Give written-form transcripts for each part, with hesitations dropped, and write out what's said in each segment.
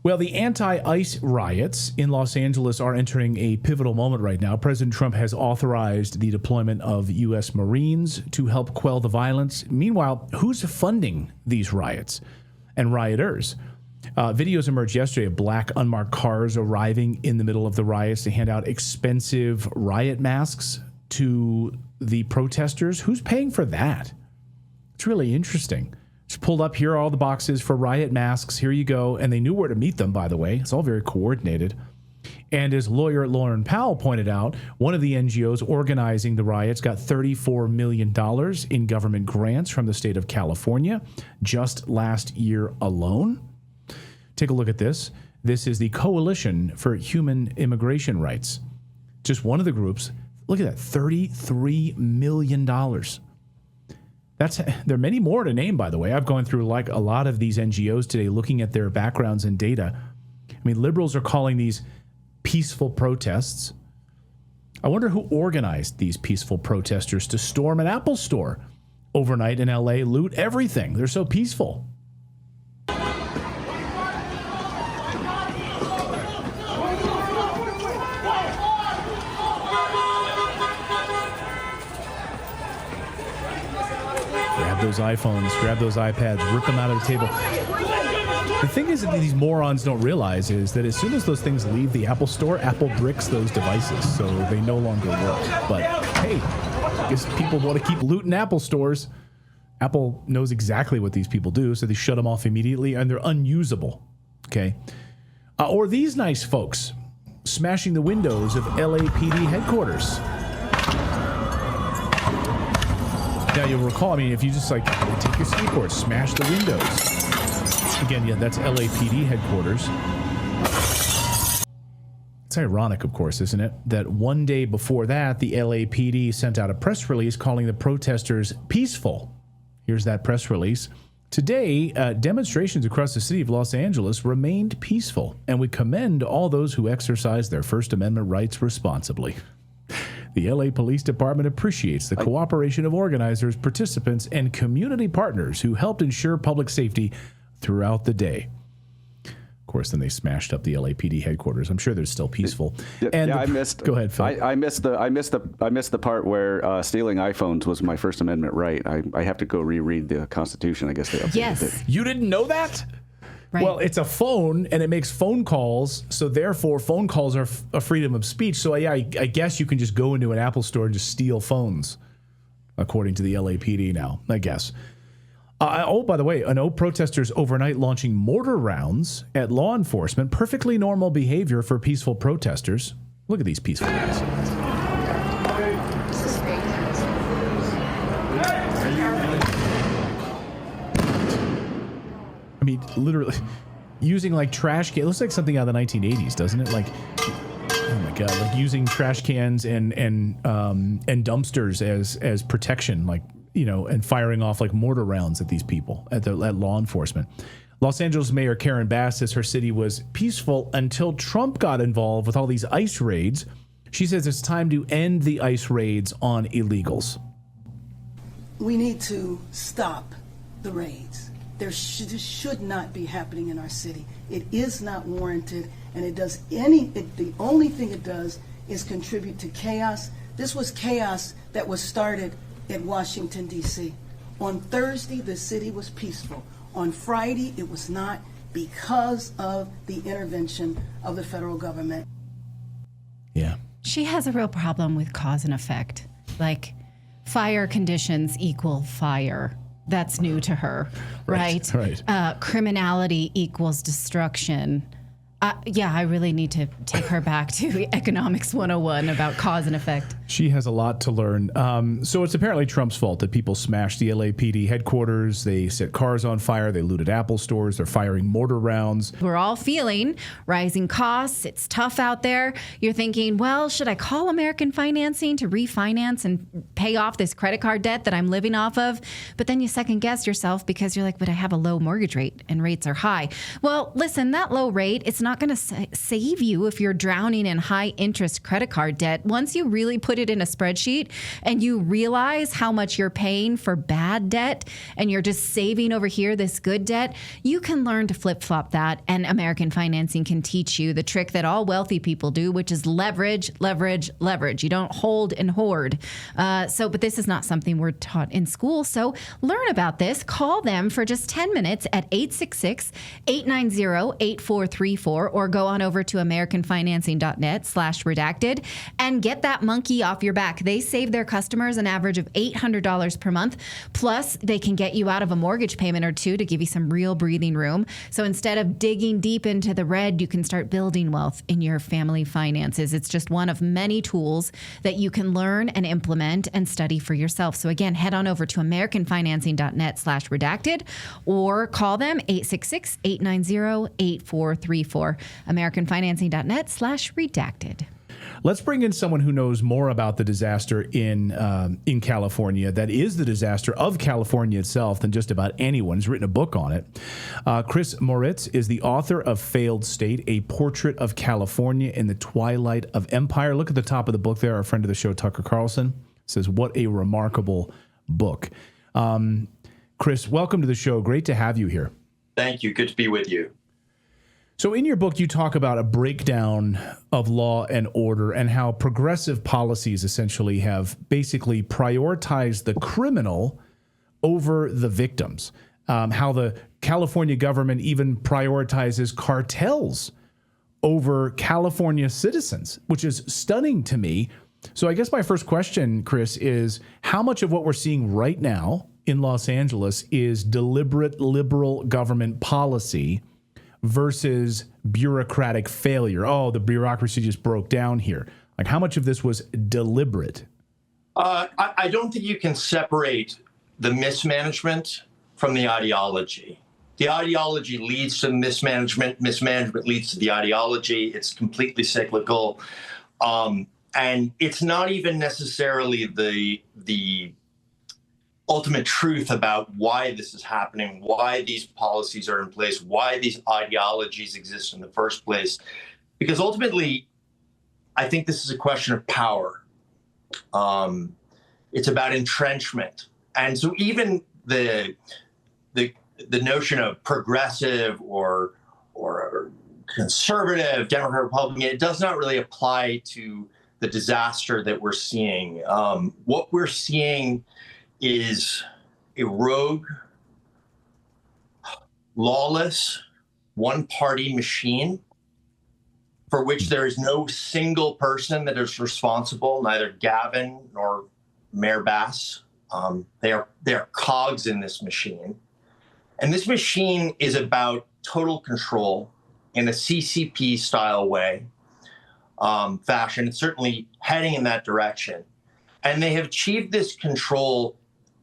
Well, the anti-ICE riots in Los Angeles are entering a pivotal moment right now. President Trump has authorized the deployment of U.S. Marines to help quell the violence. Meanwhile, who's funding these riots and rioters? Videos emerged yesterday of black unmarked cars arriving in the middle of the riots to hand out expensive riot masks to the protesters. Who's paying for that? It's really interesting. Just pulled up, here are all the boxes for riot masks. Here you go. And they knew where to meet them, by the way. It's all very coordinated. And as lawyer Lauren Powell pointed out, one of the NGOs organizing the riots got $34 million in government grants from the state of California just last year alone. Take a look at this. This is the Coalition for Human Immigration Rights. Just one of the groups. Look at that, $33 million. There are many more to name, by the way. I've gone through like a lot of these NGOs today looking at their backgrounds and data. I mean, liberals are calling these peaceful protests. I wonder who organized these peaceful protesters to storm an Apple store overnight in LA, loot everything. They're so peaceful. Those iPhones, grab those iPads, rip them out of the table. The thing is that these morons don't realize is that as soon as those things leave the Apple store, Apple bricks those devices, so they no longer work. But hey, I guess people want to keep looting Apple stores. Apple knows exactly what these people do, so they shut them off immediately, and they're unusable. Okay, or these nice folks smashing the windows of LAPD headquarters. Now, you'll recall, I mean, if you just like take your skateboard, smash the windows. Again, yeah, that's LAPD headquarters. It's ironic, of course, isn't it, that one day before that, the LAPD sent out a press release calling the protesters peaceful. Here's that press release. Today, demonstrations across the city of Los Angeles remained peaceful, and we commend all those who exercise their First Amendment rights responsibly. The LA Police Department appreciates the cooperation of organizers, participants, and community partners who helped ensure public safety throughout the day. Of course, then they smashed up the LAPD headquarters. I'm sure they're still peaceful. I missed. Go ahead, Phil. I missed the part where stealing iPhones was my First Amendment right. I have to go reread the Constitution. I guess they updated it. You didn't know that? Right. Well, it's a phone, and it makes phone calls, so therefore phone calls are a freedom of speech. So, yeah, I guess you can just go into an Apple store and just steal phones, according to the LAPD now, I guess. By the way, protesters overnight launching mortar rounds at law enforcement. Perfectly normal behavior for peaceful protesters. Look at these peaceful guys. I mean, literally, using like trash cans. It looks like something out of the 1980s, doesn't it? Like, oh my God, like using trash cans and dumpsters as protection, like, you know, and firing off like mortar rounds at these people, at law enforcement. Los Angeles Mayor Karen Bass says her city was peaceful until Trump got involved with all these ICE raids. She says it's time to end the ICE raids on illegals. We need to stop the raids. This should not be happening in our city. It is not warranted, and the only thing it does is contribute to chaos. This was chaos that was started at Washington, D.C. On Thursday, the city was peaceful. On Friday, it was not, because of the intervention of the federal government. Yeah. She has a real problem with cause and effect. Like, fire conditions equal fire. That's new to her, right? Criminality equals destruction. I really need to take her back to Economics 101 about cause and effect. She has a lot to learn. So it's apparently Trump's fault that people smashed the LAPD headquarters. They set cars on fire. They looted Apple stores. They're firing mortar rounds. We're all feeling rising costs. It's tough out there. You're thinking, well, should I call American Financing to refinance and pay off this credit card debt that I'm living off of? But then you second guess yourself because you're like, but I have a low mortgage rate and rates are high. Well, listen, that low rate, it's not going to save you if you're drowning in high interest credit card debt. Once you really put it in a spreadsheet and you realize how much you're paying for bad debt and you're just saving over here this good debt, you can learn to flip-flop that, and American Financing can teach you the trick that all wealthy people do, which is leverage, leverage, leverage. You don't hold and hoard. But this is not something we're taught in school. So learn about this. Call them for just 10 minutes at 866-890-8434 or go on over to americanfinancing.net/redacted and get that monkey off your back. They save their customers an average of $800 per month. Plus, they can get you out of a mortgage payment or two to give you some real breathing room. So instead of digging deep into the red, you can start building wealth in your family finances. It's just one of many tools that you can learn and implement and study for yourself. So again, head on over to americanfinancing.net/redacted or call them 866-890-8434. americanfinancing.net/redacted. Let's bring in someone who knows more about the disaster in California. That is the disaster of California itself than just about anyone. He's written a book on it. Chris Moritz is the author of Failed State, A Portrait of California in the Twilight of Empire. Look at the top of the book there. Our friend of the show, Tucker Carlson, says, what a remarkable book. Chris, welcome to the show. Great to have you here. Thank you. Good to be with you. So in your book, you talk about a breakdown of law and order and how progressive policies essentially have basically prioritized the criminal over the victims. How the California government even prioritizes cartels over California citizens, which is stunning to me. So I guess my first question, Chris, is how much of what we're seeing right now in Los Angeles is deliberate liberal government policy versus bureaucratic failure? Oh, the bureaucracy just broke down here. Like, how much of this was deliberate? I don't think you can separate the mismanagement from the ideology. The ideology leads to mismanagement. Mismanagement leads to the ideology. It's completely cyclical. And it's not even necessarily the ultimate truth about why this is happening, why these policies are in place, why these ideologies exist in the first place. Because ultimately, I think this is a question of power. It's about entrenchment. And so even the notion of progressive or conservative, Democrat, Republican, it does not really apply to the disaster that we're seeing. What we're seeing is a rogue, lawless, one-party machine for which there is no single person that is responsible, neither Gavin nor Mayor Bass. They are cogs in this machine. And this machine is about total control in a CCP-style way, fashion. It's certainly heading in that direction. And they have achieved this control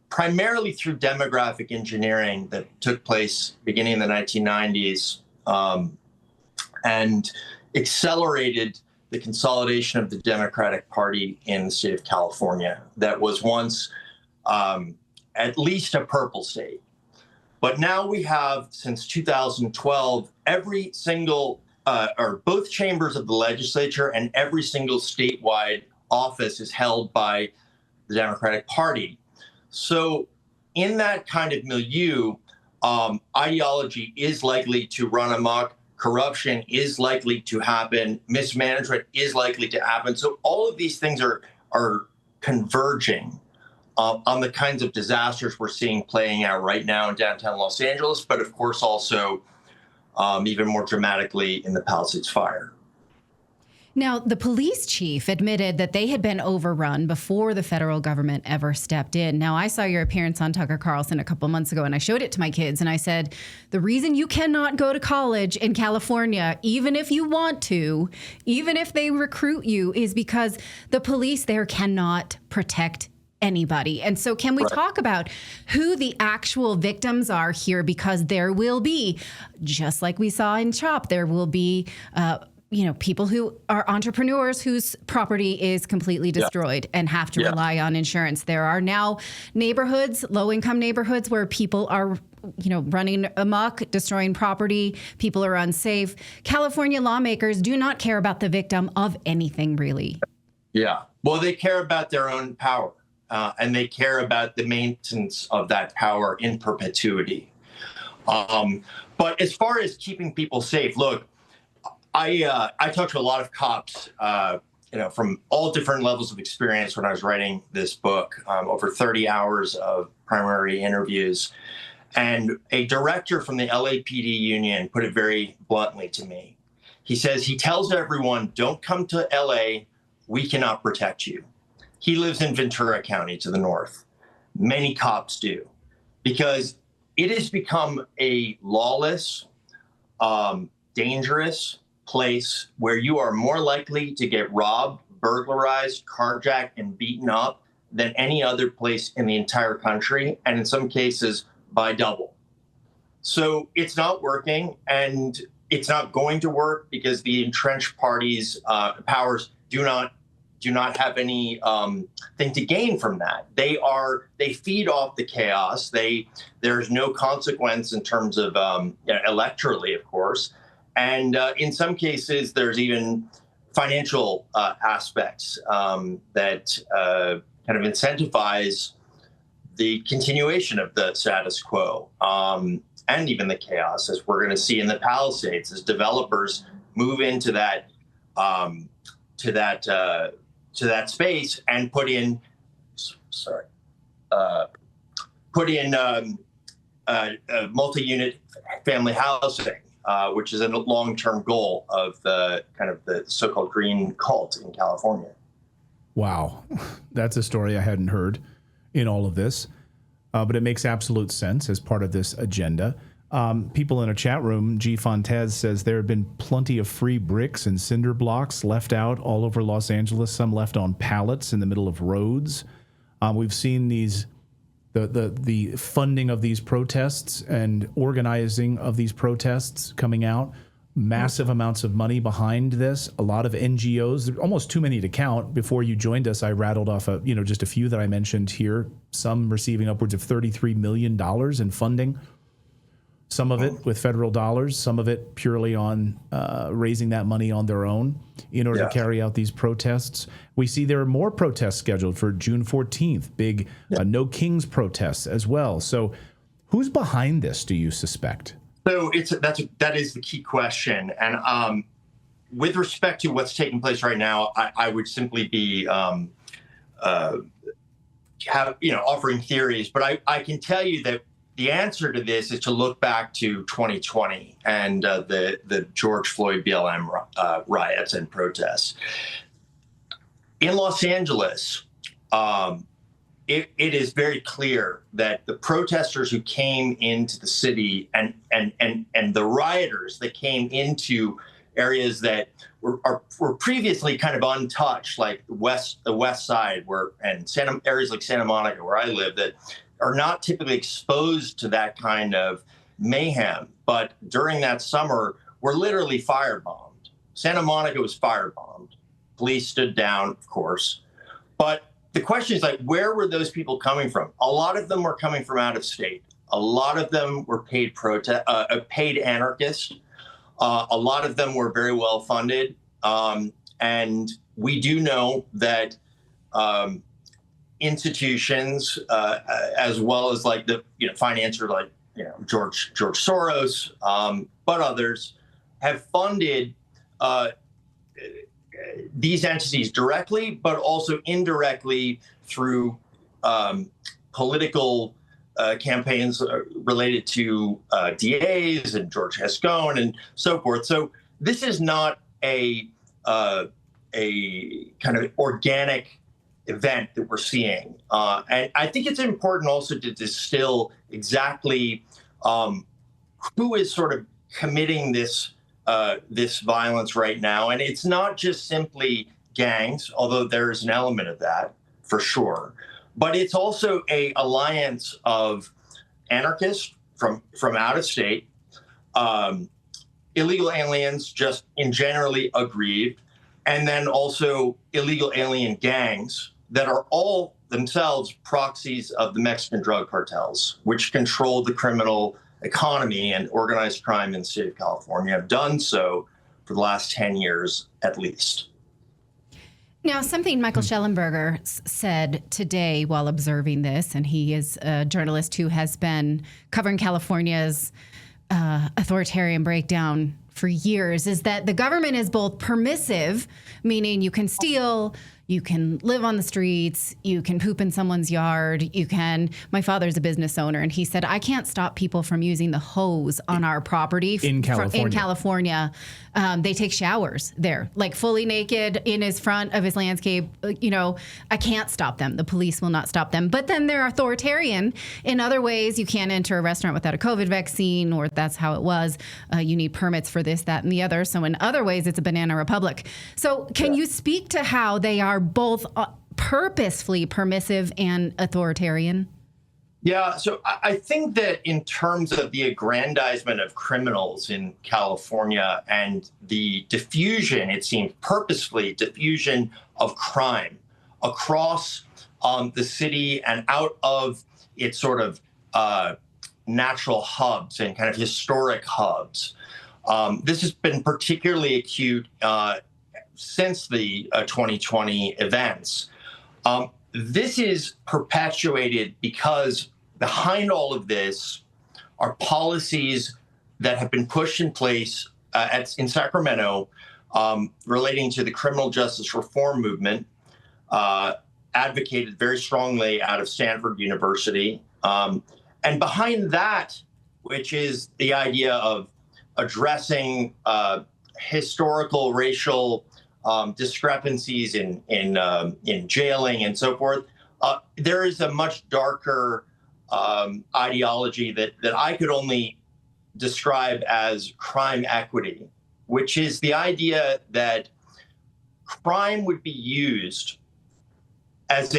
primarily through demographic engineering that took place beginning in the 1990s and accelerated the consolidation of the Democratic Party in the state of California that was once at least a purple state. But now we have, since 2012, every single or both chambers of the legislature and every single statewide office is held by the Democratic Party. So in that kind of milieu, ideology is likely to run amok, corruption is likely to happen, mismanagement is likely to happen. So all of these things are converging on the kinds of disasters we're seeing playing out right now in downtown Los Angeles, but of course also even more dramatically in the Palisades fire. Now, the police chief admitted that they had been overrun before the federal government ever stepped in. Now, I saw your appearance on Tucker Carlson a couple months ago, and I showed it to my kids, and I said, the reason you cannot go to college in California, even if you want to, even if they recruit you, is because the police there cannot protect anybody. And so can we talk about who the actual victims are here? Because there will be, just like we saw in CHOP, there will be people who are entrepreneurs whose property is completely destroyed and have to rely on insurance. There are now neighborhoods, low-income neighborhoods, where people are, running amok, destroying property. People are unsafe. California lawmakers do not care about the victim of anything, really. Yeah. Well, they care about their own power, and they care about the maintenance of that power in perpetuity. But as far as keeping people safe, look, I talked to a lot of cops, from all different levels of experience when I was writing this book, over 30 hours of primary interviews. And a director from the LAPD union put it very bluntly to me. He says, he tells everyone, don't come to LA. We cannot protect you. He lives in Ventura County to the north. Many cops do, because it has become a lawless, dangerous place where you are more likely to get robbed, burglarized, carjacked, and beaten up than any other place in the entire country, and in some cases by double. So it's not working, and it's not going to work because the entrenched parties' powers do not have any thing to gain from that. They feed off the chaos. There's no consequence in terms of electorally, of course. And in some cases, there's even financial aspects that kind of incentivize the continuation of the status quo and even the chaos, as we're going to see in the Palisades, as developers move into that space and put in multi-unit family housing. Which is a long-term goal of the so-called green cult in California. Wow. That's a story I hadn't heard in all of this, but it makes absolute sense as part of this agenda. People in a chat room, G. Fontez says there have been plenty of free bricks and cinder blocks left out all over Los Angeles, some left on pallets in the middle of roads. We've seen the funding of these protests and organizing of these protests coming out, massive amounts of money behind this, a lot of NGOs, almost too many to count. Before you joined us, I rattled off just a few that I mentioned here, some receiving upwards of $33 million in funding, some of it with federal dollars, some of it purely on raising that money on their own in order to carry out these protests. We see there are more protests scheduled for June 14th, big No Kings protests as well. So who's behind this, do you suspect? So that is the key question. And with respect to what's taking place right now, I would simply be offering theories. But I can tell you that the answer to this is to look back to 2020 and the George Floyd BLM riots and protests. In Los Angeles, it is very clear that the protesters who came into the city and the rioters that came into areas that were previously kind of untouched, like the West Side, areas like Santa Monica, where I live, that are not typically exposed to that kind of mayhem, but during that summer were literally firebombed. Santa Monica was firebombed. Police stood down, of course. But the question is, where were those people coming from? A lot of them were coming from out of state. A lot of them were paid anarchists. A lot of them were very well funded. And we do know that institutions, as well as the financiers like George Soros, but others, have funded these entities directly, but also indirectly through political campaigns related to DAs and George Gascon and so forth. So this is not a kind of organic event that we're seeing. And I think it's important also to distill exactly who is sort of committing this violence right now. And it's not just simply gangs, although there's an element of that for sure, but it's also an alliance of anarchists from out of state, illegal aliens just in generally aggrieved, and then also illegal alien gangs that are all themselves proxies of the Mexican drug cartels, which control the criminal economy and organized crime in the state of California, have done so for the last 10 years at least. Now, something Michael Schellenberger said today while observing this, and he is a journalist who has been covering California's authoritarian breakdown for years, is that the government is both permissive, meaning you can steal, you can live on the streets, you can poop in someone's yard, my father's a business owner, and he said, I can't stop people from using the hose on our property. In California. They take showers there, like fully naked in his front of his landscape. I can't stop them. The police will not stop them. But then they're authoritarian in other ways. You can't enter a restaurant without a COVID vaccine, or that's how it was. You need permits for this, that, and the other. So in other ways, it's a banana republic. So can you speak to how they are both purposefully permissive and authoritarian? Yeah, so I think that in terms of the aggrandizement of criminals in California and the diffusion, it seems purposefully diffusion of crime across the city and out of its sort of natural hubs and kind of historic hubs. This has been particularly acute since the 2020 events. This is perpetuated because behind all of this are policies that have been pushed in place in Sacramento relating to the criminal justice reform movement, advocated very strongly out of Stanford University. And behind that, which is the idea of addressing historical racial discrepancies in jailing and so forth, there is a much darker ideology that I could only describe as crime equity, which is the idea that crime would be used as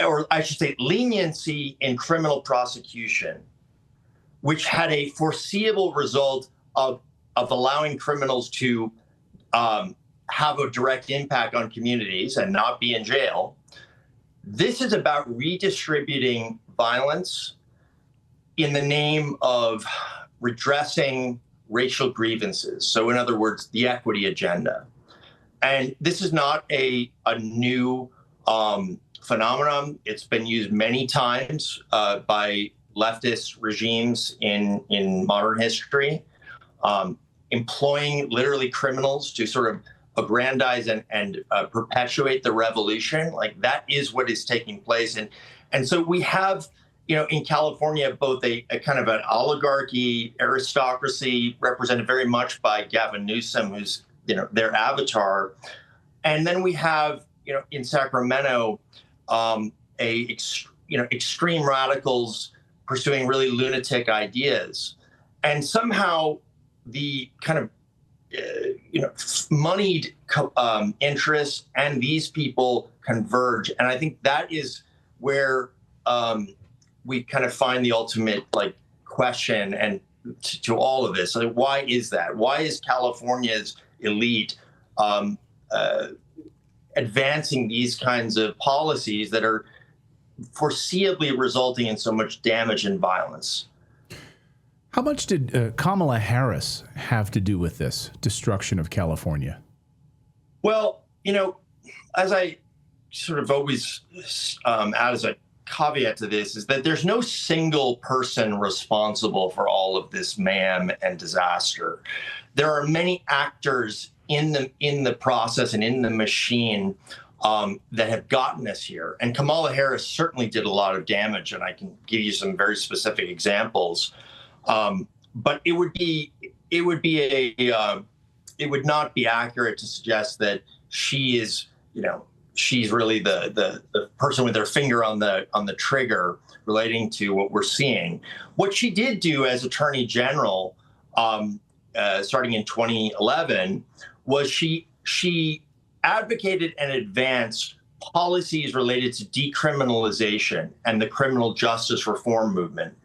or I should say leniency in criminal prosecution, which had a foreseeable result of allowing criminals to have a direct impact on communities and not be in jail. This is about redistributing violence in the name of redressing racial grievances. So in other words, the equity agenda. And this is not a new phenomenon. It's been used many times by leftist regimes in modern history, employing literally criminals to sort of aggrandize and perpetuate the revolution. Like that is what is taking place. And so we have, in California, both a kind of an oligarchy, aristocracy represented very much by Gavin Newsom, who's, their avatar. And then we have, in Sacramento, extreme radicals pursuing really lunatic ideas. And somehow the kind of moneyed interests and these people converge. And I think that is where we kind of find the ultimate question and to all of this. Why is that? Why is California's elite advancing these kinds of policies that are foreseeably resulting in so much damage and violence? How much did Kamala Harris have to do with this destruction of California? Well, as I sort of always add as a caveat to this, is that there's no single person responsible for all of this mayhem and disaster. There are many actors in the process and in the machine that have gotten us here. And Kamala Harris certainly did a lot of damage, and I can give you some very specific examples. But it would not be accurate to suggest that she is, she's really the person with their finger on the trigger relating to what we're seeing. What she did do as Attorney General, starting in 2011, was she advocated and advanced policies related to decriminalization and the criminal justice reform movement.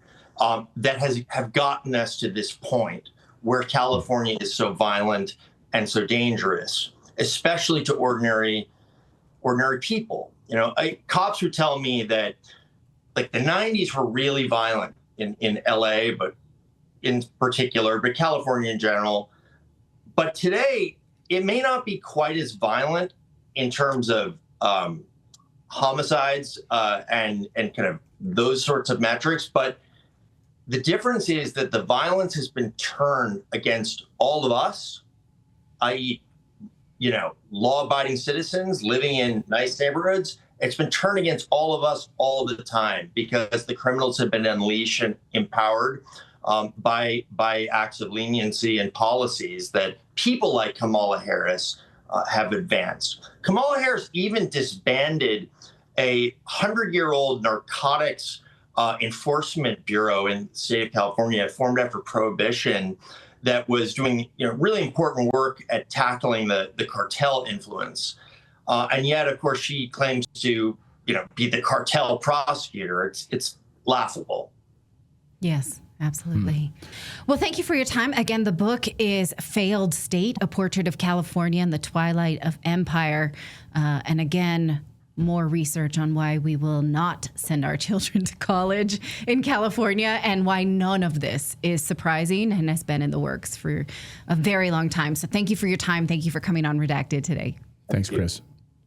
That have gotten us to this point where California is so violent and so dangerous, especially to ordinary people. Cops would tell me that the 90s were really violent in LA, but in particular, but California in general. But today, it may not be quite as violent, in terms of homicides and kind of those sorts of metrics. But the difference is that the violence has been turned against all of us, i.e., law-abiding citizens living in nice neighborhoods. It's been turned against all of us all the time because the criminals have been unleashed and empowered by acts of leniency and policies that people like Kamala Harris have advanced. Kamala Harris even disbanded a 100-year-old narcotics enforcement bureau in the state of California, formed after Prohibition, that was doing really important work at tackling the cartel influence. And yet, of course, she claims to be the cartel prosecutor. It's laughable. Yes, absolutely. Well, thank you for your time. Again, the book is Failed State, A Portrait of California in the Twilight of Empire. And again, more research on why we will not send our children to college in California and why none of this is surprising and has been in the works for a very long time. So thank you for your time. Thank you for coming on Redacted today. Thanks, Chris.